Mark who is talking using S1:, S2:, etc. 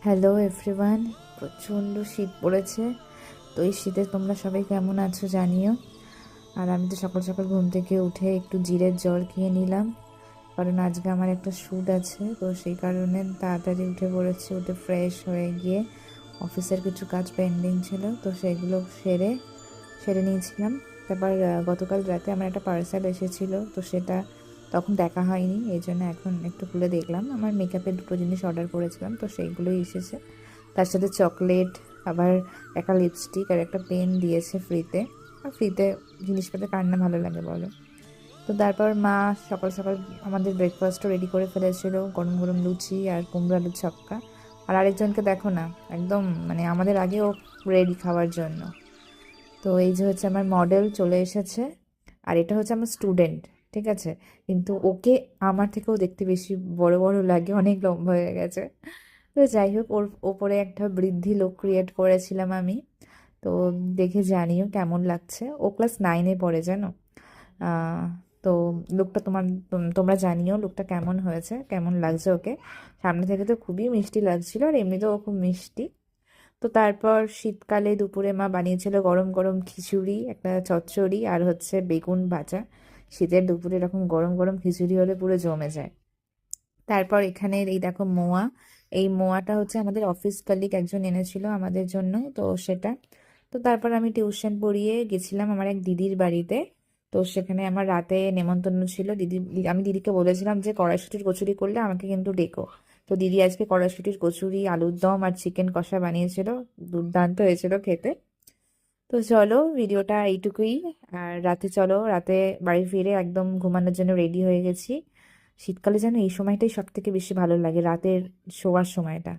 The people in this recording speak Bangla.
S1: হ্যালো এভরিওয়ান, প্রচণ্ড শীত পড়েছে। তো এই শীতে তোমরা সবাই কেমন আছো জানিও। আর আমি তো সকাল সকাল ঘুম থেকে উঠে একটু জিরের জল খেয়ে নিলাম, কারণ আজকে আমার একটা শ্যুট আছে। তো সেই কারণে তাড়াতাড়ি উঠে পড়েছি। উঠে ফ্রেশ হয়ে গিয়ে অফিসের কিছু কাজ পেন্ডিং ছিল, তো সেগুলো সেরে সেরে নিয়েছিলাম। তারপর গতকাল রাতে আমার একটা পার্সেল এসেছিলো, তো সেটা তখন দেখা হয়নি, এই জন্য এখন একটু খুলে দেখলাম। আমার মেকআপের দুটো জিনিস অর্ডার করেছিলাম, তো সেইগুলোই এসেছে। তার সাথে চকলেট, আবার একটা লিপস্টিক আর একটা পেন দিয়েছে ফ্রিতে। আর ফ্রিতে জিনিস পেতে কার না ভালো লাগে বলো। তো তারপর মা সকাল সকাল আমাদের ব্রেকফাস্টও রেডি করে ফেলেছিল, গরম গরম লুচি আর কুমড়ো আলুর ছক্কা। আর আরেকজনকে দেখো না, একদম মানে আমাদের আগেও রেডি খাওয়ার জন্য। তো এই যে হচ্ছে আমার মডেল চলে এসেছে, আর এটা হচ্ছে আমার স্টুডেন্ট, ঠিক আছে। কিন্তু ওকে আমার থেকেও দেখতে বেশি বড় বড় লাগে, অনেক লম্বা হয়ে গেছে। তো যাই হোক, ওর ওপরে একটা বৃদ্ধি লোক ক্রিয়েট করেছিলাম আমি। তো দেখে জানিও কেমন লাগছে। ও ক্লাস 9-এ পড়ে, জানো। আহ, তো লুকটা তোমরা জানিও লুকটা কেমন হয়েছে, কেমন লাগছে ওকে। সামনে থেকে তো খুবই মিষ্টি লাগছিল, আর এমনিতেও ও খুব মিষ্টি। তো তারপর শীতকালে দুপুরে মা বানিয়েছিল গরম গরম খিচুড়ি, একটা চচ্চড়ি, আর হচ্ছে বেগুন ভাজা। শীতের দুপুরে এরকম গরম গরম খিচুড়ি হলে পুরো জমে যায়। তারপর এখানে এই দেখো মোয়া। এই মোয়াটা হচ্ছে আমাদের অফিস কলিগ একজন এনেছিল আমাদের জন্য, তো সেটা। তো তারপর আমি টিউশন পড়িয়ে গেছিলাম আমার এক দিদির বাড়িতে। তো সেখানে আমার রাতে নেমন্তন্ন ছিল। আমি দিদিকে বলেছিলাম যে কড়াইশুঁটির কচুরি করলে আমাকে কিন্তু ডেকো। তো দিদি আজকে কড়াইশুঁটির কচুরি, আলুর দম আর চিকেন কষা বানিয়েছিল। দুর্দান্ত হয়েছিল খেতে। তো চলো, ভিডিওটা এইটুকুই। আর রাতে চলো, রাতে বাড়ি ফিরে একদম ঘুমানোর জন্য রেডি হয়ে গেছি। শীতকালে যেন এই সময়টাই সব থেকে বেশি ভালো লাগে, রাতের শোয়ার সময়টা।